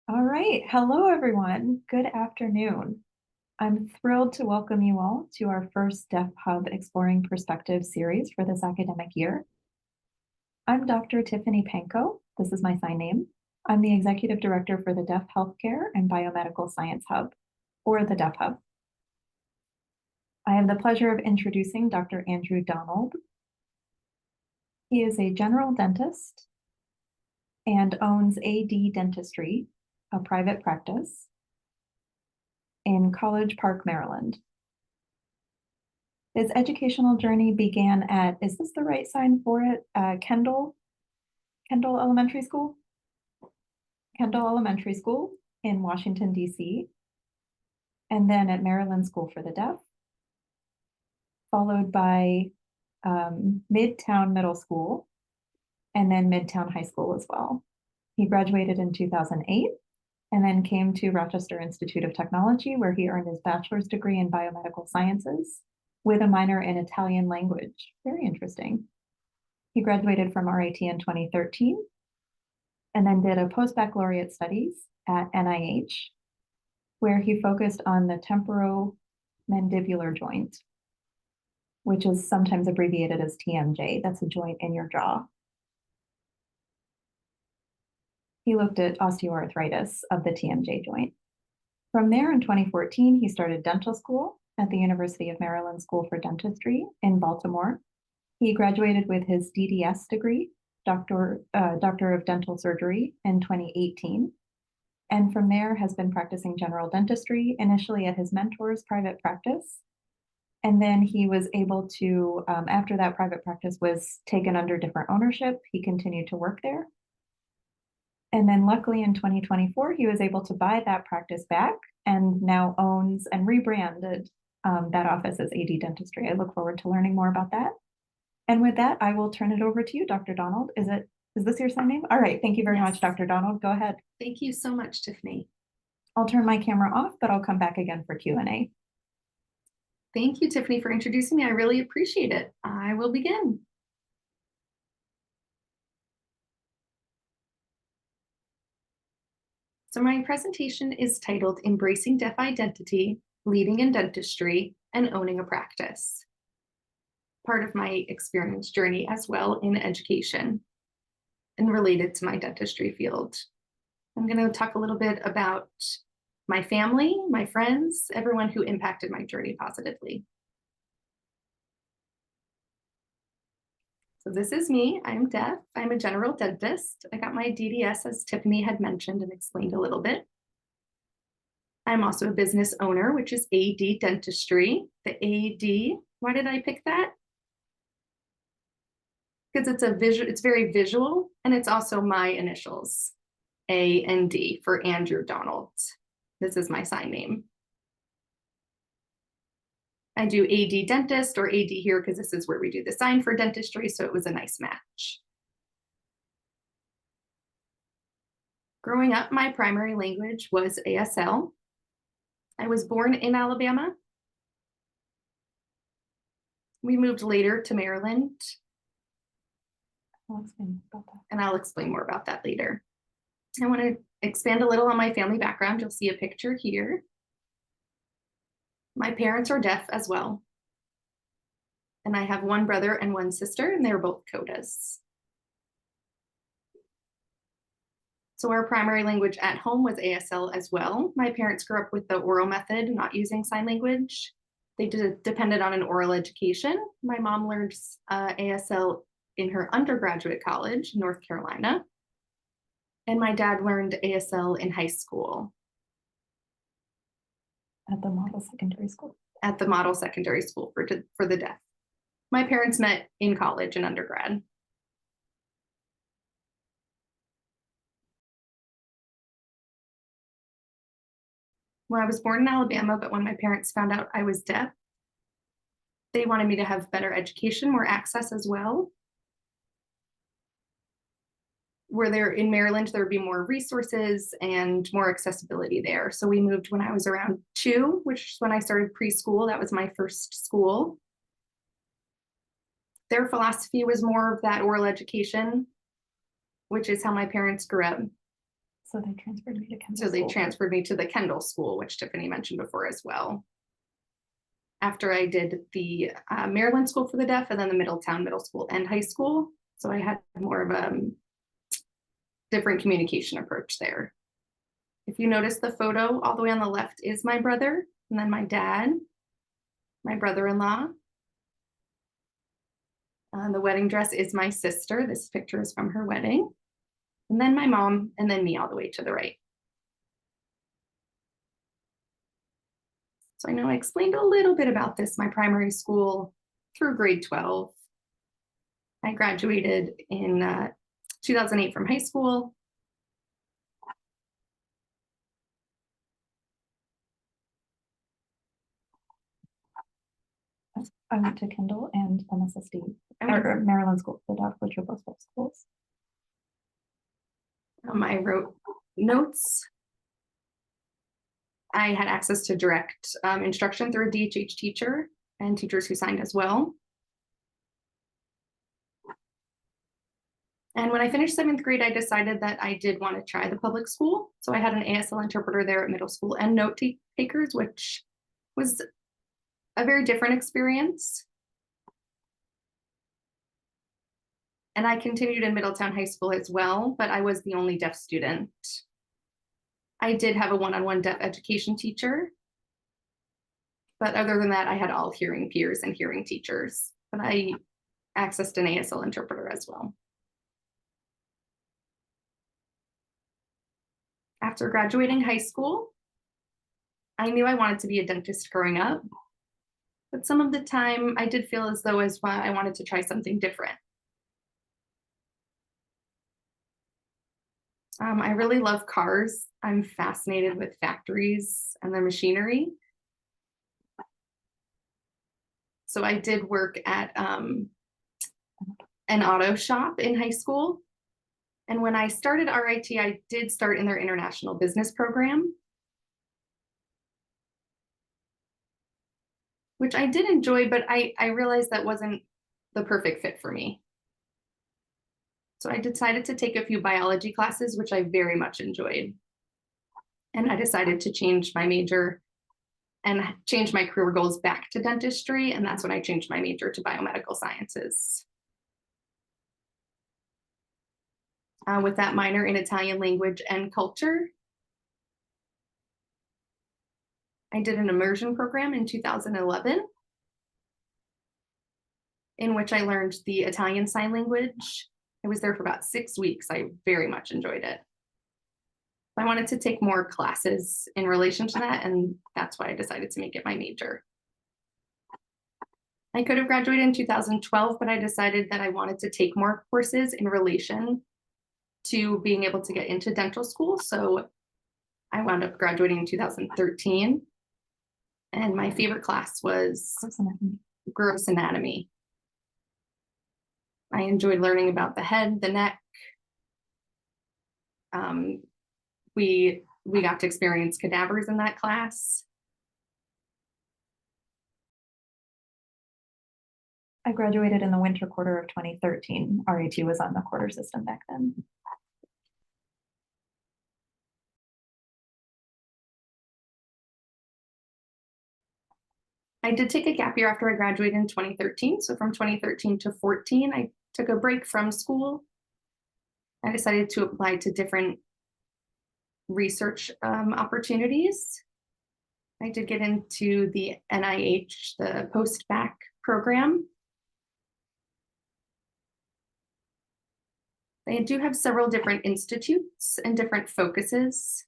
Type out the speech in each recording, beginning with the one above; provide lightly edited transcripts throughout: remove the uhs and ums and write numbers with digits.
All right. Hello, everyone. Good afternoon. I'm thrilled to welcome you all to our first Deaf Hub Exploring Perspectives series for this academic year. I'm Dr. Tiffany Pankow. This is my sign name. I'm the Executive Director for the Deaf Healthcare and Biomedical Science Hub, or the Deaf Hub. I have the pleasure of introducing Dr. Andrew Donald. He is a general dentist and owns AD Dentistry, a private practice in College Park, Maryland. His educational journey began at, is this the right sign for it? Kendall Elementary School? Kendall Elementary School in Washington, D.C., and then at Maryland School for the Deaf, followed by Midtown Middle School, and then Midtown High School as well. He graduated in 2008 and then came to Rochester Institute of Technology, where he earned his bachelor's degree in Biomedical Sciences with a minor in Italian language. Very interesting. He graduated from RIT in 2013 and then did a post-baccalaureate studies at NIH, where he focused on the temporomandibular joint, which is sometimes abbreviated as TMJ. That's a joint in your jaw. He looked at osteoarthritis of the TMJ joint. From there, in 2014, he started dental school at the University of Maryland School for Dentistry in Baltimore. He graduated with his DDS degree, Doctor of Dental Surgery, in 2018. And from there has been practicing general dentistry, initially at his mentor's private practice. And then he was able to, after that private practice was taken under different ownership, he continued to work there. And then luckily in 2024, he was able to buy that practice back and now owns and rebranded that office as AD Dentistry. I look forward to learning more about that. And with that, I will turn it over to you, Dr. Donald. Is this your sign name? All right, thank you very much, Dr. Donald. Go ahead. Thank you so much, Tiffany. I'll turn my camera off, but I'll come back again for Q&A. Thank you, Tiffany, for introducing me. I really appreciate it. I will begin. So my presentation is titled Embracing Deaf Identity, Leading in Dentistry, and Owning a Practice. Part of my experience journey as well in education and related to my dentistry field. I'm going to talk a little bit about my family, my friends, everyone who impacted my journey positively. So this is me. I'm deaf. I'm a general dentist. I got my DDS, as Tiffany had mentioned and explained a little bit. I'm also a business owner, which is AD Dentistry. The AD, why did I pick that? Because it's very visual, and it's also my initials, A and D, for Andrew Donald. This is my sign name. I do AD dentist or AD here because this is where we do the sign for dentistry, so it was a nice match. Growing up, my primary language was ASL. I was born in Alabama. We moved later to Maryland. And I'll explain more about that later. I want to expand a little on my family background. You'll see a picture here. My parents are deaf as well. And I have one brother and one sister, and they're both CODAs. So our primary language at home was ASL as well. My parents grew up with the oral method, not using sign language. They depended on an oral education. My mom learned ASL in her undergraduate college, North Carolina. And my dad learned ASL in high school. At the Model Secondary School. At the Model Secondary School for the deaf. My parents met in college and undergrad. Well, I was born in Alabama, but when my parents found out I was deaf, they wanted me to have better education, more access as well. Where they're in Maryland, there would be more resources and more accessibility there. So we moved when I was around 2, which is when I started preschool. That was my first school. Their philosophy was more of that oral education, which is how my parents grew up. So they transferred me to Kendall So they School. transferred me to the Kendall School, which Tiffany mentioned before as well. After I did the Maryland School for the Deaf and then the Middletown Middle School and High School. So I had more of a different communication approach there. If you notice the photo all the way on the left is my brother, and then my dad, my brother-in-law. The wedding dress is my sister. This picture is from her wedding. And then my mom, and then me all the way to the right. So I know I explained a little bit about this, my primary school through grade 12. I graduated in 2008 from high school. I went to Kendall and MSSD, or Maryland School for the Deaf, which are both schools. I wrote notes. I had access to direct instruction through a DHH teacher and teachers who signed as well. And when I finished 7th grade, I decided that I did want to try the public school. So I had an ASL interpreter there at middle school and note takers, which was a very different experience. And I continued in Middletown High School as well, but I was the only deaf student. I did have a one-on-one deaf education teacher. But other than that, I had all hearing peers and hearing teachers. But I accessed an ASL interpreter as well. After graduating high school, I knew I wanted to be a dentist growing up. But some of the time I did feel as though I wanted to try something different. I really love cars. I'm fascinated with factories and their machinery. So I did work at an auto shop in high school. And when I started RIT, I did start in their international business program, which I did enjoy, but I realized that wasn't the perfect fit for me. So I decided to take a few biology classes, which I very much enjoyed. And I decided to change my major and change my career goals back to dentistry. And that's when I changed my major to biomedical sciences. With that minor in Italian language and culture. I did an immersion program in 2011, in which I learned the Italian Sign Language. I was there for about 6 weeks. I very much enjoyed it. I wanted to take more classes in relation to that, and that's why I decided to make it my major. I could have graduated in 2012, but I decided that I wanted to take more courses in relation to being able to get into dental school. So I wound up graduating in 2013. And my favorite class was gross anatomy. I enjoyed learning about the head, the neck. We got to experience cadavers in that class. I graduated in the winter quarter of 2013. RIT was on the quarter system back then. I did take a gap year after I graduated in 2013. So from 2013 to 14, I took a break from school. I decided to apply to different research opportunities. I did get into the NIH, the post-bac program. They do have several different institutes and different focuses.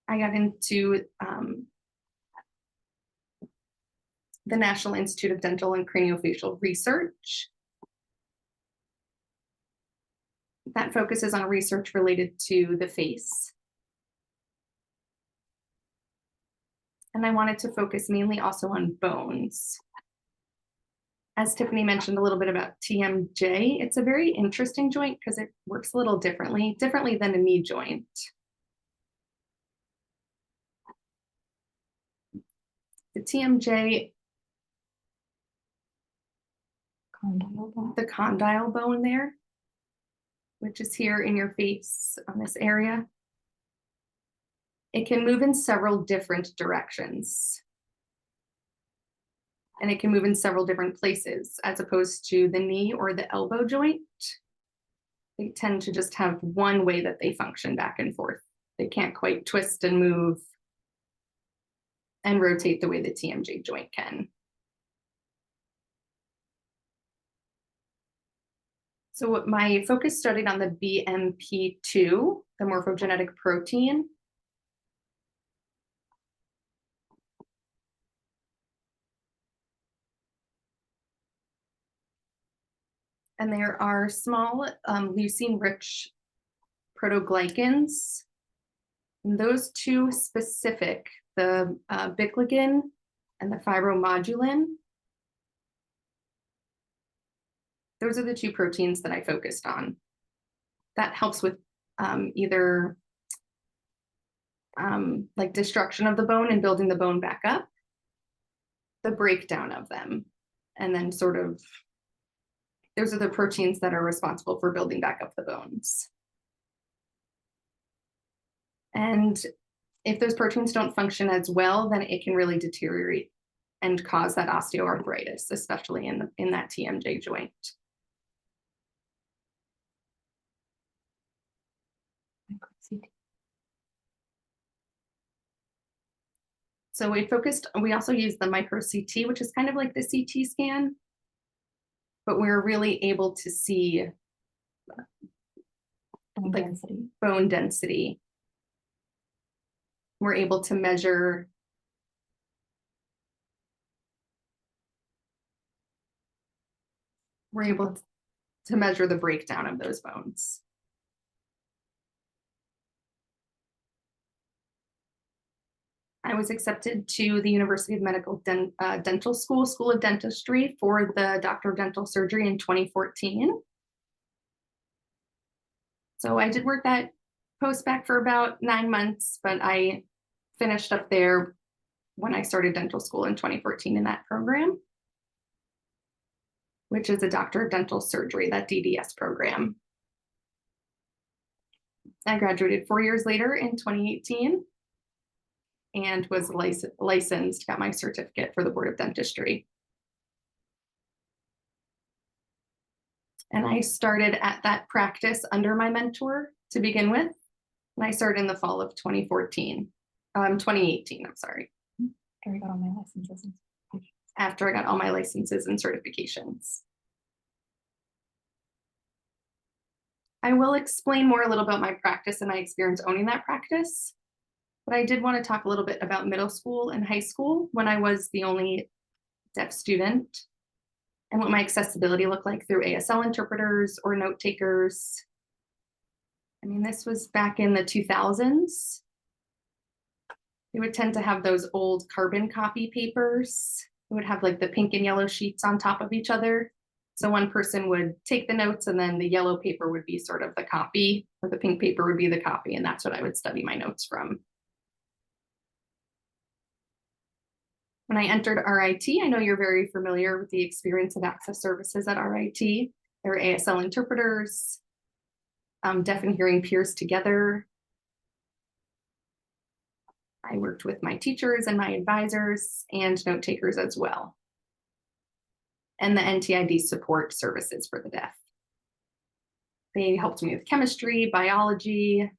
I got into the National Institute of Dental and Craniofacial Research. That focuses on research related to the face. And I wanted to focus mainly also on bones. As Tiffany mentioned a little bit about TMJ, it's a very interesting joint because it works a little differently than a knee joint. The TMJ, the condyle bone there, which is here in your face on this area. It can move in several different directions. And it can move in several different places, as opposed to the knee or the elbow joint. They tend to just have one way that they function back and forth. They can't quite twist and move and rotate the way the TMJ joint can. So what my focus studied on the BMP2, the morphogenetic protein. And there are small leucine-rich protoglycans. And those two specific, the bicligin and the fibromodulin, those are the two proteins that I focused on. That helps with either like destruction of the bone and building the bone back up, the breakdown of them, and then sort of, those are the proteins that are responsible for building back up the bones. And if those proteins don't function as well, then it can really deteriorate and cause that osteoarthritis, especially in that TMJ joint. So we also use the micro CT, which is kind of like the CT scan, but we're really able to see like bone density. We're able to measure the breakdown of those bones. I was accepted to the University of Medical Dental School of Dentistry for the Doctor of Dental Surgery in 2014. So I did work that post-bac for about 9 months, but I finished up there when I started dental school in 2014 in that program, which is a Doctor of Dental Surgery, that DDS program. I graduated 4 years later in 2018 and was licensed, got my certificate for the Board of Dentistry. And I started at that practice under my mentor to begin with. And I started in the fall of 2018, I'm sorry. After I got all my licenses. After I got all my licenses and certifications. I will explain more a little about my practice and my experience owning that practice. But I did want to talk a little bit about middle school and high school when I was the only deaf student and what my accessibility looked like through ASL interpreters or note takers. I mean, this was back in the 2000s. They would tend to have those old carbon copy papers. It would have like the pink and yellow sheets on top of each other. So one person would take the notes and then the yellow paper would be sort of the copy, or the pink paper would be the copy. And that's what I would study my notes from. When I entered RIT, I know you're very familiar with the experience of access services at RIT. There are ASL interpreters, deaf and hearing peers together. I worked with my teachers and my advisors and note takers as well. And the NTID support services for the deaf. They helped me with chemistry, biology,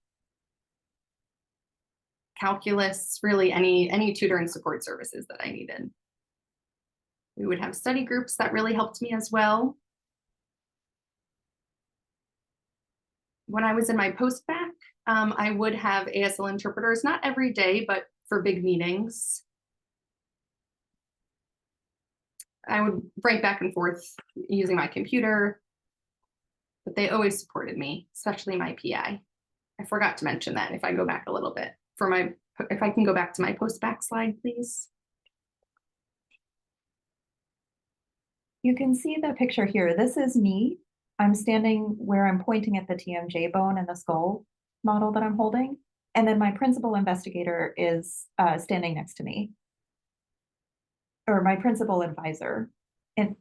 calculus, really any tutor and support services that I needed. We would have study groups that really helped me as well. When I was in my post-bac, I would have ASL interpreters, not every day, but for big meetings. I would write back and forth using my computer, but they always supported me, especially my PI. I forgot to mention that if I go back a little bit. If I can go back to my post-bac slide, please. You can see the picture here. This is me. I'm standing where I'm pointing at the TMJ bone and the skull model that I'm holding. And then my principal investigator is standing next to me. Or my principal advisor. And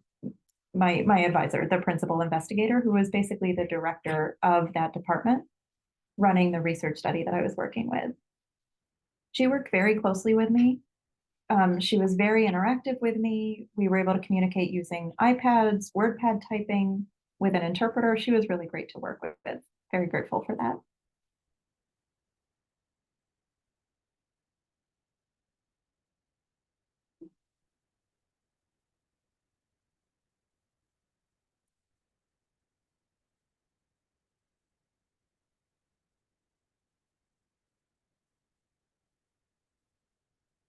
my advisor, the principal investigator, who was basically the director of that department, running the research study that I was working with. She worked very closely with me. She was very interactive with me. We were able to communicate using iPads, WordPad typing with an interpreter. She was really great to work with. Very grateful for that.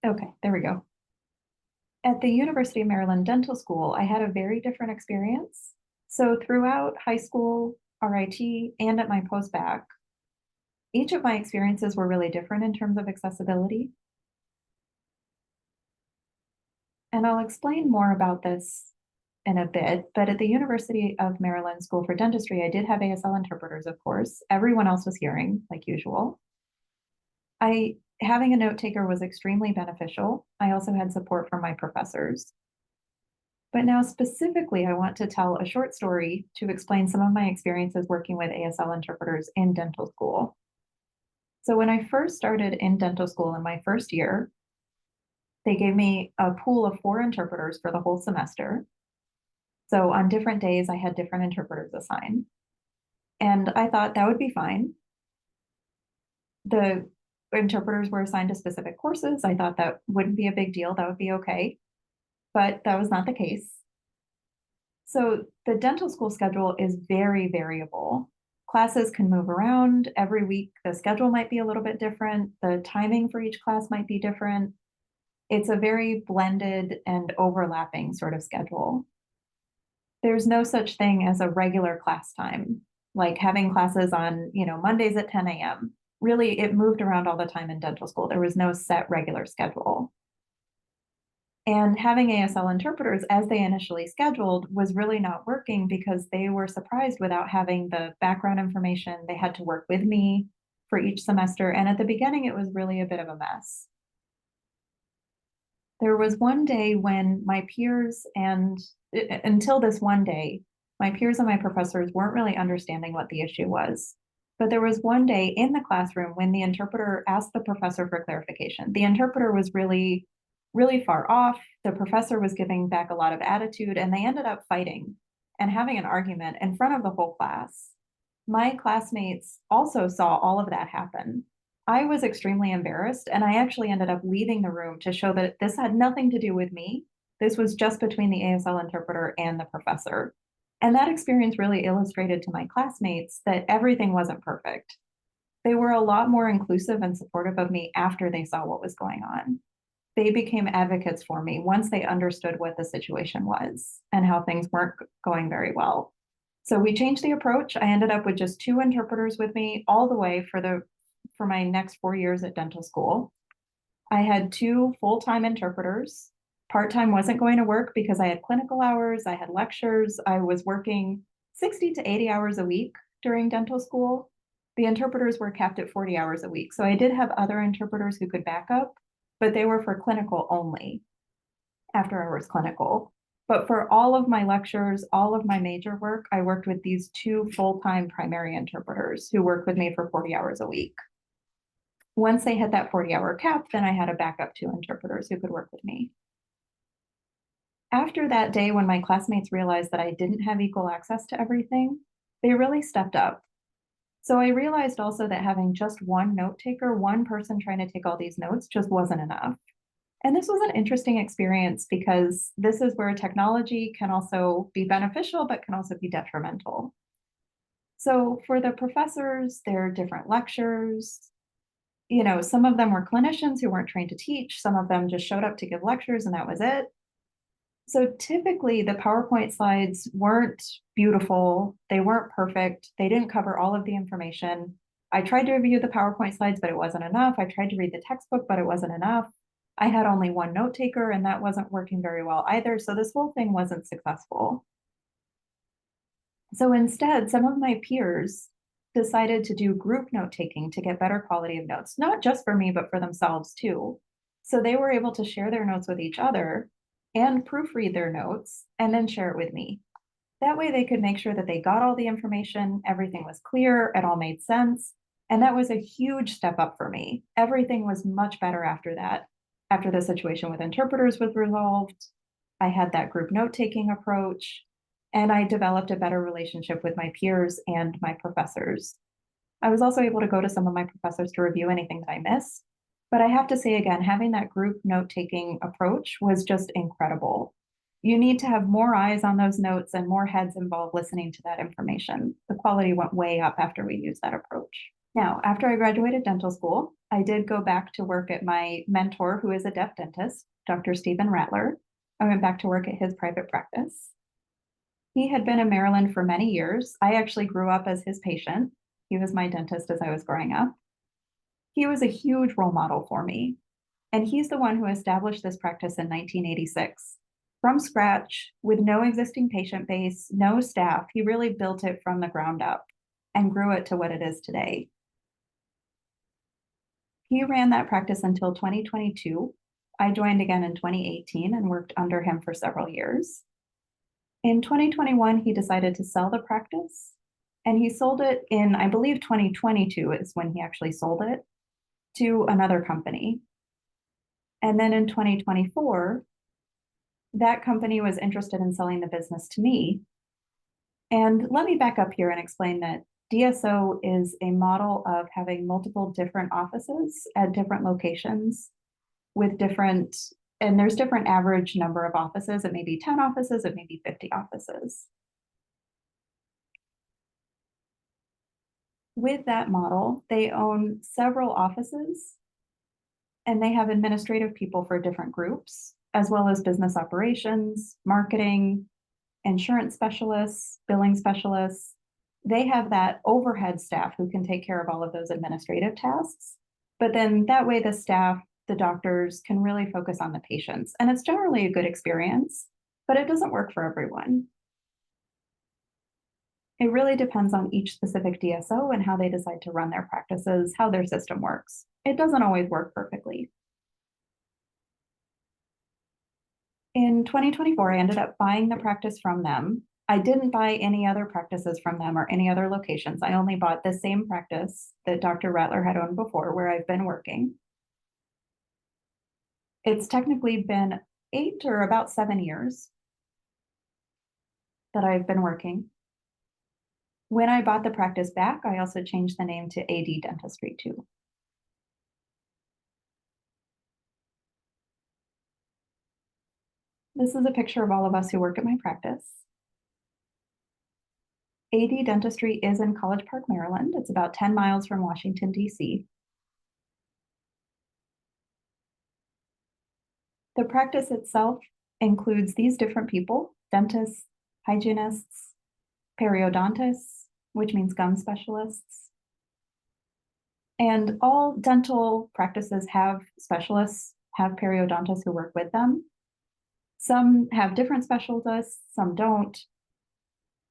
Okay, there we go. At the University of Maryland Dental School, I had a very different experience. So throughout high school, RIT, and at my post-bac, each of my experiences were really different in terms of accessibility. And I'll explain more about this in a bit, but at the University of Maryland School for Dentistry, I did have ASL interpreters, of course. Everyone else was hearing, like usual. Having a note taker was extremely beneficial. I also had support from my professors. But now specifically, I want to tell a short story to explain some of my experiences working with ASL interpreters in dental school. So when I first started in dental school in my first year, they gave me a pool of 4 interpreters for the whole semester. So on different days, I had different interpreters assigned. And I thought that would be fine. The interpreters were assigned to specific courses. I thought that wouldn't be a big deal. That would be okay. But that was not the case. So the dental school schedule is very variable. Classes can move around every week. The schedule might be a little bit different. The timing for each class might be different. It's a very blended and overlapping sort of schedule. There's no such thing as a regular class time, like having classes on, Mondays at 10 a.m. Really, it moved around all the time in dental school. There was no set regular schedule. And having ASL interpreters, as they initially scheduled, was really not working because they were surprised without having the background information. They had to work with me for each semester. And at the beginning, it was really a bit of a mess. There was one day when my peers until this one day, my peers and my professors weren't really understanding what the issue was. But there was one day in the classroom when the interpreter asked the professor for clarification. The interpreter was really, really far off. The professor was giving back a lot of attitude, and they ended up fighting and having an argument in front of the whole class. My classmates also saw all of that happen. I was extremely embarrassed, and I actually ended up leaving the room to show that this had nothing to do with me. This was just between the ASL interpreter and the professor. And that experience really illustrated to my classmates that everything wasn't perfect. They were a lot more inclusive and supportive of me after they saw what was going on. They became advocates for me once they understood what the situation was and how things weren't going very well. So we changed the approach. I ended up with just 2 interpreters with me all the way for my next 4 years at dental school. I had 2 full-time interpreters. Part-time wasn't going to work because I had clinical hours, I had lectures, I was working 60 to 80 hours a week during dental school. The interpreters were capped at 40 hours a week. So I did have other interpreters who could back up, but they were for clinical only, after hours clinical. But for all of my lectures, all of my major work, I worked with these 2 full-time primary interpreters who worked with me for 40 hours a week. Once they hit that 40-hour cap, then I had a backup 2 interpreters who could work with me. After that day, when my classmates realized that I didn't have equal access to everything, they really stepped up. So I realized also that having just one note taker, one person trying to take all these notes, just wasn't enough. And this was an interesting experience because this is where technology can also be beneficial, but can also be detrimental. So for the professors, there are different lectures. Some of them were clinicians who weren't trained to teach. Some of them just showed up to give lectures and that was it. So typically the PowerPoint slides weren't beautiful. They weren't perfect. They didn't cover all of the information. I tried to review the PowerPoint slides, but it wasn't enough. I tried to read the textbook, but it wasn't enough. I had only one note taker and that wasn't working very well either. So this whole thing wasn't successful. So instead, some of my peers decided to do group note taking to get better quality of notes, not just for me, but for themselves too. So they were able to share their notes with each other and proofread their notes and then share it with me. That way they could make sure that they got all the information, everything was clear, it all made sense. And that was a huge step up for me. Everything was much better after that. After the situation with interpreters was resolved, I had that group note-taking approach, and I developed a better relationship with my peers and my professors. I was also able to go to some of my professors to review anything that I missed. But I have to say again, having that group note-taking approach was just incredible. You need to have more eyes on those notes and more heads involved listening to that information. The quality went way up after we used that approach. Now, after I graduated dental school, I did go back to work at my mentor, who is a deaf dentist, Dr. Stephen Rattler. I went back to work at his private practice. He had been in Maryland for many years. I actually grew up as his patient. He was my dentist as I was growing up. He was a huge role model for me. And he's the one who established this practice in 1986. From scratch, with no existing patient base, no staff, he really built it from the ground up and grew it to what it is today. He ran that practice until 2022. I joined again in 2018 and worked under him for several years. In 2021, he decided to sell the practice, and he sold it in, I believe, 2022 is when he actually sold it to another company. And then in 2024, that company was interested in selling the business to me. And let me back up here and explain that DSO is a model of having multiple different offices at different locations with different, and there's different average number of offices. It may be 10 offices, it may be 50 offices. With that model, they own several offices and they have administrative people for different groups, as well as business operations, marketing, insurance specialists, billing specialists. They have that overhead staff who can take care of all of those administrative tasks. But then that way the staff, the doctors can really focus on the patients. And it's generally a good experience, but it doesn't work for everyone. It really depends on each specific DSO and how they decide to run their practices, how their system works. It doesn't always work perfectly. In 2024, I ended up buying the practice from them. I didn't buy any other practices from them or any other locations. I only bought the same practice that Dr. Rattler had owned before, where I've been working. It's technically been 8 or about 7 years that I've been working. When I bought the practice back, I also changed the name to AD Dentistry too. This is a picture of all of us who work at my practice. AD Dentistry is in College Park, Maryland. It's about 10 miles from Washington, D.C. The practice itself includes these different people: dentists, hygienists, periodontists, which means gum specialists. And all dental practices have specialists, have periodontists who work with them. Some have different specialists, some don't.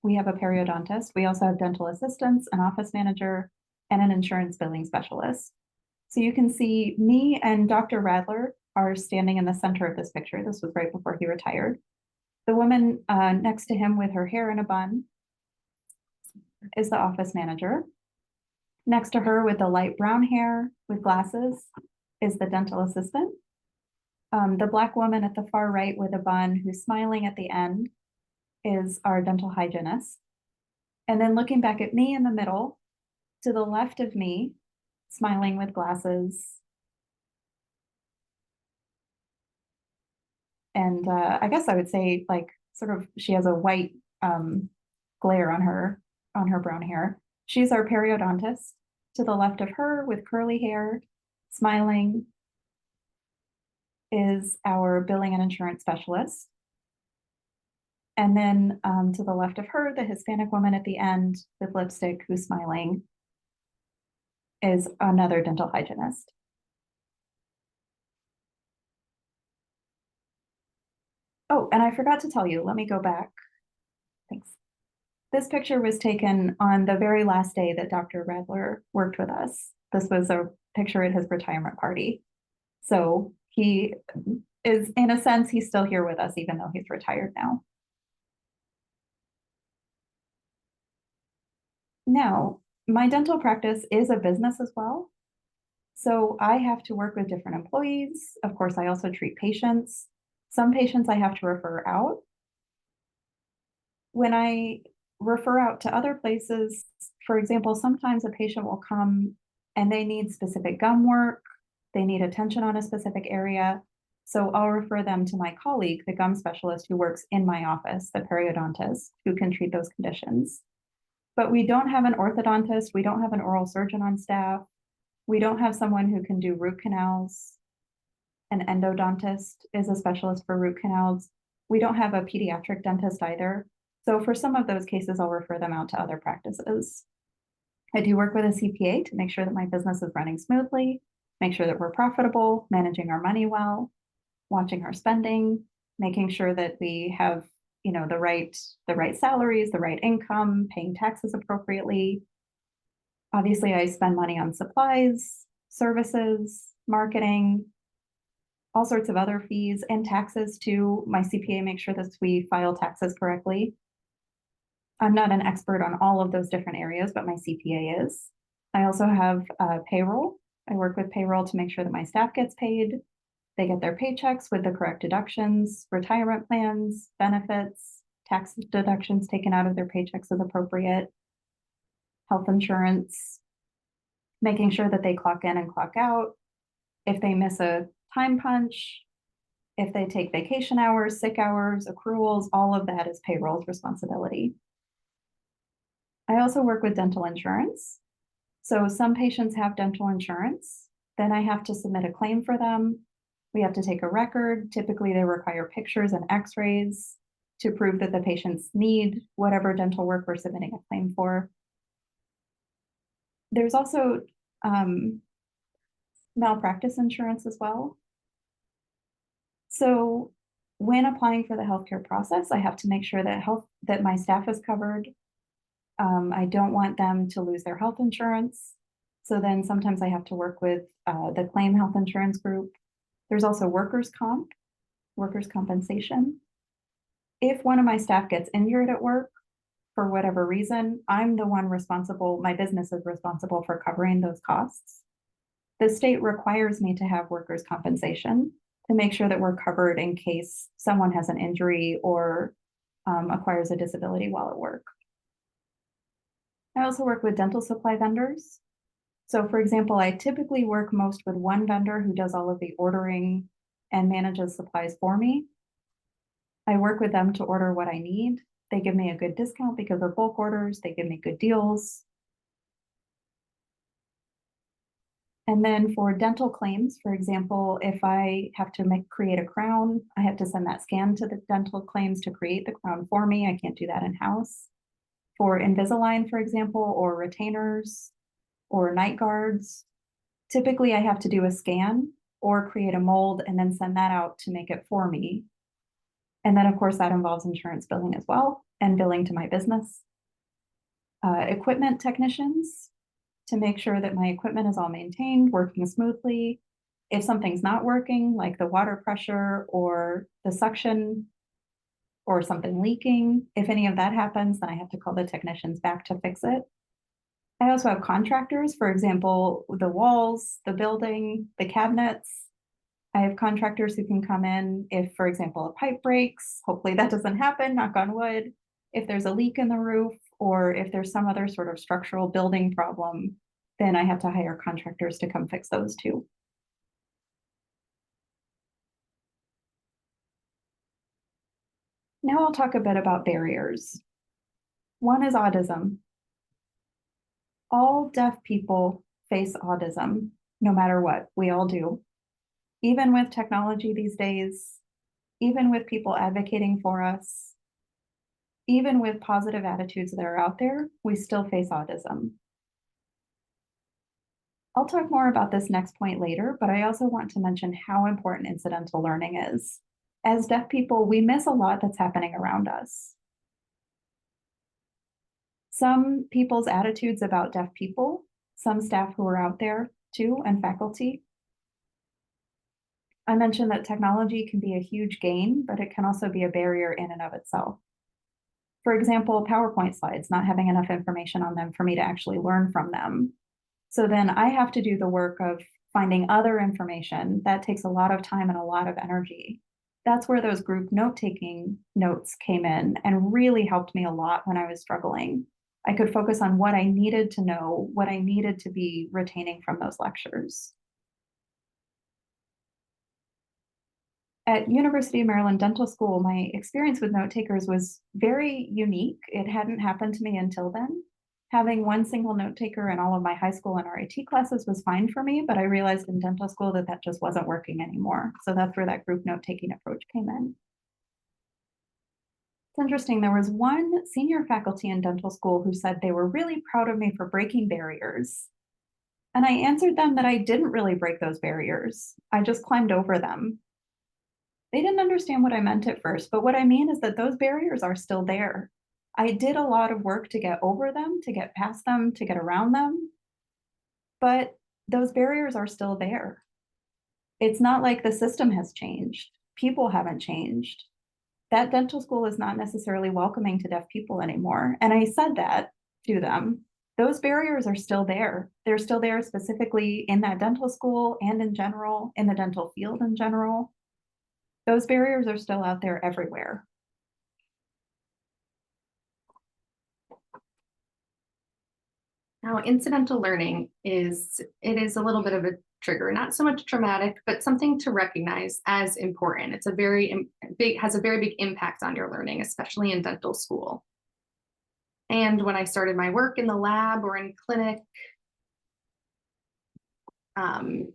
We have a periodontist. We also have dental assistants, an office manager, and an insurance billing specialist. So you can see me and Dr. Rattler are standing in the center of this picture. This was right before he retired. The woman next to him with her hair in a bun is the office manager. Next to her with the light brown hair with glasses is the dental assistant. The Black woman at the far right with a bun who's smiling at the end is our dental hygienist. And then looking back at me in the middle, to the left of me, smiling with glasses. And I guess I would say, like, sort of, she has a white glare on her brown hair. She's our periodontist. To the left of her with curly hair, smiling, is our billing and insurance specialist. And then to the left of her, the Hispanic woman at the end with lipstick who's smiling is another dental hygienist. Oh, and I forgot to tell you, let me go back. Thanks. This picture was taken on the very last day that Dr. Rattler worked with us. This was a picture at his retirement party. So he is, in a sense, he's still here with us, even though he's retired now. Now, my dental practice is a business as well. So I have to work with different employees. Of course, I also treat patients. Some patients I have to refer out. When I refer out to other places, for example, sometimes a patient will come and they need specific gum work, they need attention on a specific area. So I'll refer them to my colleague, the gum specialist who works in my office, the periodontist, who can treat those conditions. But we don't have an orthodontist, we don't have an oral surgeon on staff, we don't have someone who can do root canals. An endodontist is a specialist for root canals. We don't have a pediatric dentist either. So for some of those cases, I'll refer them out to other practices. I do work with a CPA to make sure that my business is running smoothly, make sure that we're profitable, managing our money well, watching our spending, making sure that we have, the right salaries, the right income, paying taxes appropriately. Obviously, I spend money on supplies, services, marketing, all sorts of other fees and taxes too. My CPA makes sure that we file taxes correctly. I'm not an expert on all of those different areas, but my CPA is. I also have payroll. I work with payroll to make sure that my staff gets paid. They get their paychecks with the correct deductions, retirement plans, benefits, tax deductions taken out of their paychecks as appropriate, health insurance, making sure that they clock in and clock out. If they miss a time punch, if they take vacation hours, sick hours, accruals, all of that is payroll's responsibility. I also work with dental insurance. So some patients have dental insurance. Then I have to submit a claim for them. We have to take a record. Typically, they require pictures and x-rays to prove that the patients need whatever dental work we're submitting a claim for. There's also malpractice insurance as well. So when applying for the healthcare process, I have to make sure that my staff is covered. I don't want them to lose their health insurance. So then sometimes I have to work with the claim health insurance group. There's also workers' compensation. If one of my staff gets injured at work for whatever reason, I'm the one responsible, my business is responsible for covering those costs. The state requires me to have workers' compensation to make sure that we're covered in case someone has an injury or acquires a disability while at work. I also work with dental supply vendors. So for example, I typically work most with one vendor who does all of the ordering and manages supplies for me. I work with them to order what I need. They give me a good discount because of bulk orders. They give me good deals. And then for dental claims, for example, if I have to create a crown, I have to send that scan to the dental claims to create the crown for me. I can't do that in-house. For Invisalign, for example, or retainers or night guards, typically I have to do a scan or create a mold and then send that out to make it for me. And then of course that involves insurance billing as well and billing to my business. Equipment technicians, to make sure that my equipment is all maintained, working smoothly. If something's not working, like the water pressure or the suction or something leaking, if any of that happens, then I have to call the technicians back to fix it. I also have contractors, for example, the walls, the building, the cabinets. I have contractors who can come in if, for example, a pipe breaks. Hopefully that doesn't happen, knock on wood. If there's a leak in the roof, or if there's some other sort of structural building problem, then I have to hire contractors to come fix those too. Now I'll talk a bit about barriers. One is autism. All deaf people face autism, no matter what, we all do. Even with technology these days, even with people advocating for us, even with positive attitudes that are out there, we still face autism. I'll talk more about this next point later, but I also want to mention how important incidental learning is. As deaf people, we miss a lot that's happening around us. Some people's attitudes about deaf people, some staff who are out there too, and faculty. I mentioned that technology can be a huge gain, but it can also be a barrier in and of itself. For example, PowerPoint slides, not having enough information on them for me to actually learn from them. So then I have to do the work of finding other information. That takes a lot of time and a lot of energy. That's where those group note-taking notes came in and really helped me a lot when I was struggling. I could focus on what I needed to know, what I needed to be retaining from those lectures. At University of Maryland Dental School, my experience with note takers was very unique. It hadn't happened to me until then. Having one single note taker in all of my high school and RIT classes was fine for me, but I realized in dental school that that just wasn't working anymore. So that's where that group note taking approach came in. It's interesting, there was one senior faculty in dental school who said they were really proud of me for breaking barriers. And I answered them that I didn't really break those barriers. I just climbed over them. They didn't understand what I meant at first, but what I mean is that those barriers are still there. I did a lot of work to get over them, to get past them, to get around them, but those barriers are still there. It's not like the system has changed. People haven't changed. That dental school is not necessarily welcoming to deaf people anymore. And I said that to them. Those barriers are still there. They're still there specifically in that dental school and in general, in the dental field in general. Those barriers are still out there everywhere. Now, incidental learning is a little bit of a trigger, not so much traumatic, but something to recognize as important. It's has a very big impact on your learning, especially in dental school. And when I started my work in the lab or in clinic,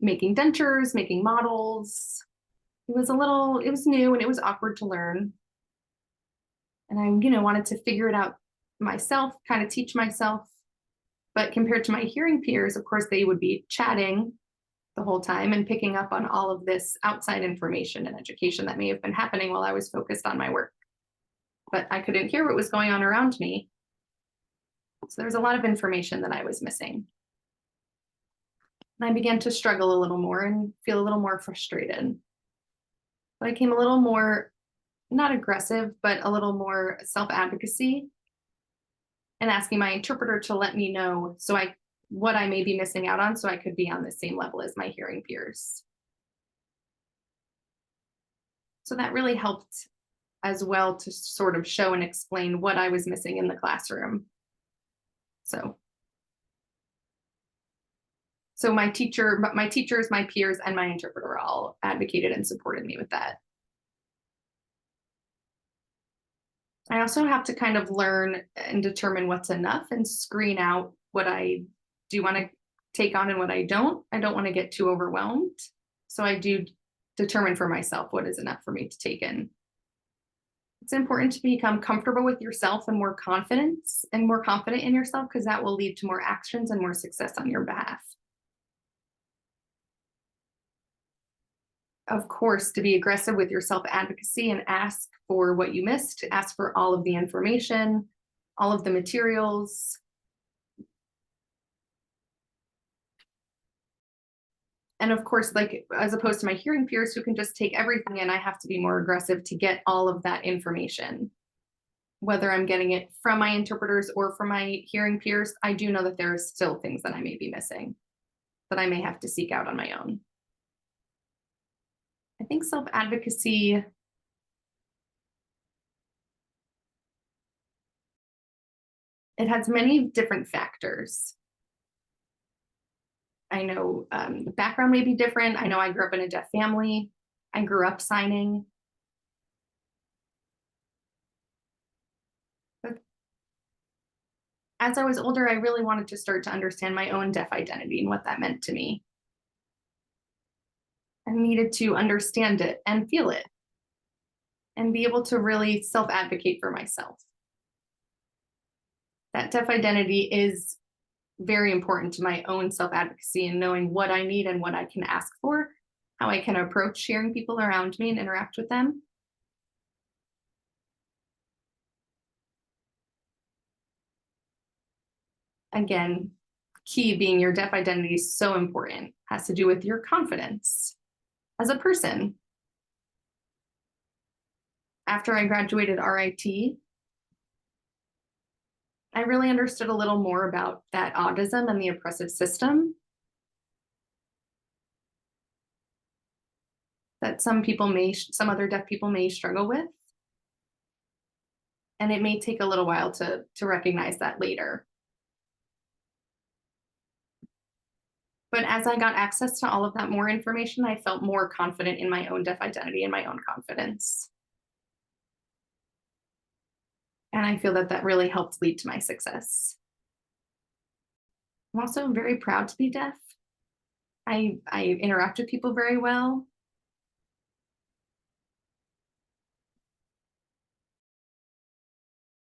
making dentures, making models, it was new and it was awkward to learn. And I, wanted to figure it out myself, kind of teach myself. But compared to my hearing peers, of course, they would be chatting the whole time and picking up on all of this outside information and education that may have been happening while I was focused on my work. But I couldn't hear what was going on around me. So there's a lot of information that I was missing. And I began to struggle a little more and feel a little more frustrated. But I became a little more, not aggressive, but a little more self-advocacy and asking my interpreter to let me know what I may be missing out on so I could be on the same level as my hearing peers. So that really helped as well to sort of show and explain what I was missing in the classroom. So my teachers, my peers, and my interpreter all advocated and supported me with that. I also have to kind of learn and determine what's enough and screen out what I do want to take on and what I don't. I don't want to get too overwhelmed. So I do determine for myself what is enough for me to take in. It's important to become comfortable with yourself and more confident in yourself, because that will lead to more actions and more success on your behalf. Of course, to be aggressive with your self-advocacy and ask for what you missed, ask for all of the information, all of the materials. And of course, like, as opposed to my hearing peers who can just take everything in, I have to be more aggressive to get all of that information. Whether I'm getting it from my interpreters or from my hearing peers, I do know that there are still things that I may be missing that I may have to seek out on my own. I think self-advocacy it has many different factors. I know the background may be different. I know I grew up in a deaf family. I grew up signing. But as I was older, I really wanted to start to understand my own deaf identity and what that meant to me. I needed to understand it and feel it and be able to really self-advocate for myself. That deaf identity is very important to my own self-advocacy and knowing what I need and what I can ask for, how I can approach hearing people around me and interact with them. Again, key being your deaf identity is so important, has to do with your confidence as a person. After I graduated RIT, I really understood a little more about that autism and the oppressive system that some other deaf people may struggle with. And it may take a little while to recognize that later. But as I got access to all of that more information, I felt more confident in my own deaf identity and my own confidence. And I feel that that really helped lead to my success. I'm also very proud to be deaf. I interact with people very well.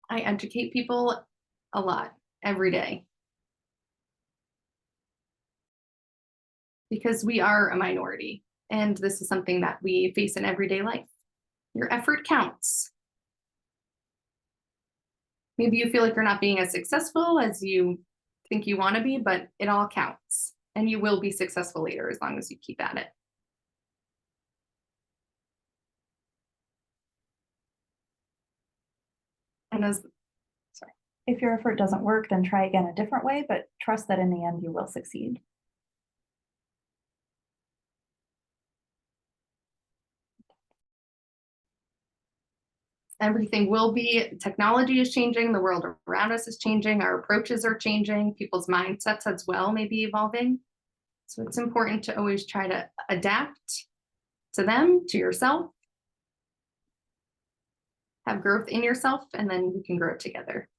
I educate people a lot every day. Because we are a minority, and this is something that we face in everyday life. Your effort counts. Maybe you feel like you're not being as successful as you think you want to be, but it all counts, and you will be successful later as long as you keep at it. And If your effort doesn't work, then try again a different way, but trust that in the end you will succeed. Everything will be, technology is changing, the world around us is changing, our approaches are changing, people's mindsets as well may be evolving. So it's important to always try to adapt to them, to yourself, have growth in yourself, and then we can grow together.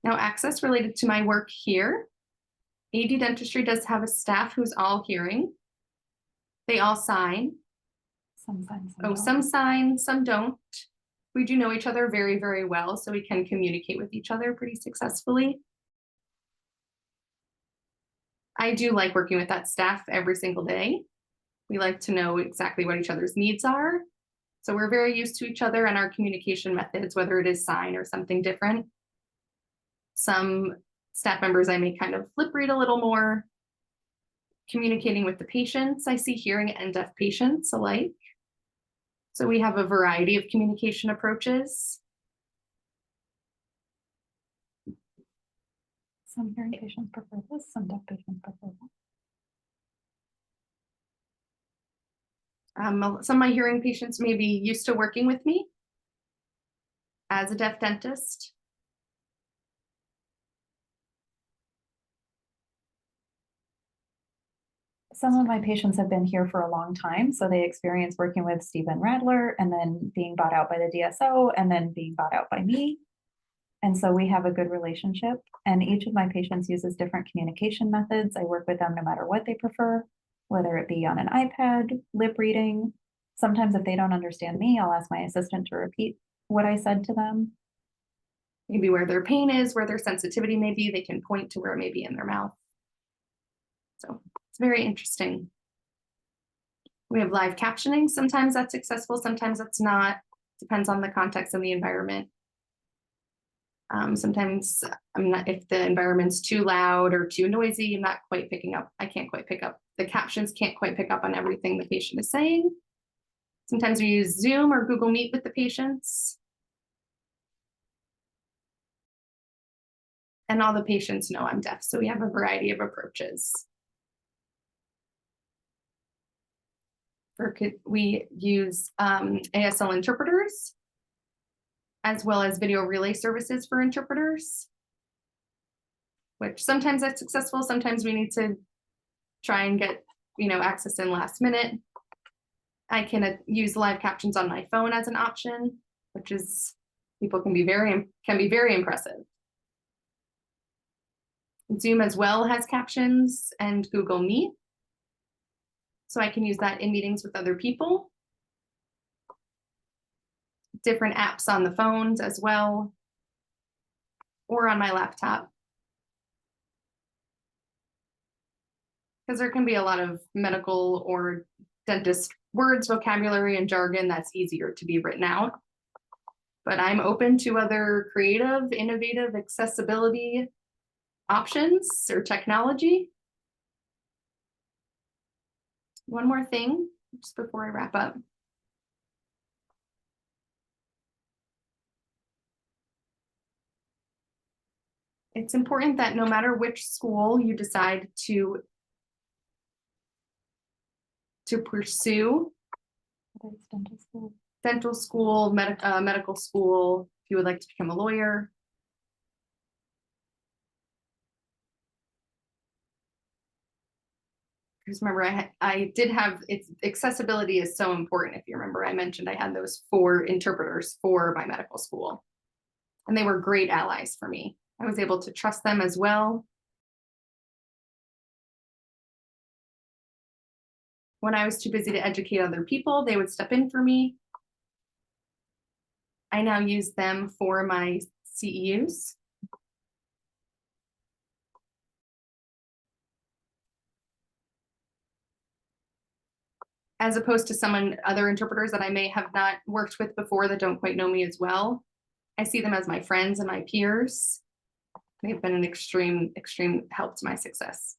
Now, access related to my work here. AD Dentistry does have a staff who's all hearing. They all sign. Some sign, some don't. We do know each other very, very well, so we can communicate with each other pretty successfully. I do like working with that staff every single day. We like to know exactly what each other's needs are. So we're very used to each other and our communication methods, whether it is sign or something different. Some staff members I may kind of lip read a little more. Communicating with the patients, I see hearing and deaf patients alike. So we have a variety of communication approaches. Some hearing patients prefer this, some deaf patients prefer that. Some of my hearing patients may be used to working with me as a deaf dentist. Some of my patients have been here for a long time, so they experience working with Stephen Radler and then being bought out by the DSO and then being bought out by me. And so we have a good relationship, and each of my patients uses different communication methods. I work with them no matter what they prefer, whether it be on an iPad, lip reading. Sometimes if they don't understand me, I'll ask my assistant to repeat what I said to them. Maybe where their pain is, where their sensitivity may be, they can point to where it may be in their mouth. So it's very interesting. We have live captioning. Sometimes that's successful, sometimes that's not. Depends on the context and the environment. Sometimes if the environment's too loud or too noisy, I'm not quite picking up. I can't quite pick up. The captions can't quite pick up on everything the patient is saying. Sometimes we use Zoom or Google Meet with the patients. And all the patients know I'm deaf, so we have a variety of approaches. We use ASL interpreters, as well as video relay services for interpreters, which sometimes that's successful. Sometimes we need to try and get, access in last minute. I can use live captions on my phone as an option, which is, people can be very impressive. Zoom as well has captions, and Google Meet. So I can use that in meetings with other people. Different apps on the phones as well, or on my laptop. Because there can be a lot of medical or dentist words, vocabulary, and jargon that's easier to be written out. But I'm open to other creative, innovative accessibility options or technology. One more thing, just before I wrap up. It's important that no matter which school you decide to pursue, Whether it's dental school. dental school, medical school, if you would like to become a lawyer. Because remember, I did have, it's accessibility is so important. If you remember, I mentioned I had those 4 interpreters for my medical school, and they were great allies for me. I was able to trust them as well. When I was too busy to educate other people, they would step in for me. I now use them for my CEUs. As opposed to other interpreters that I may have not worked with before that don't quite know me as well. I see them as my friends and my peers. They've been an extreme help to my success.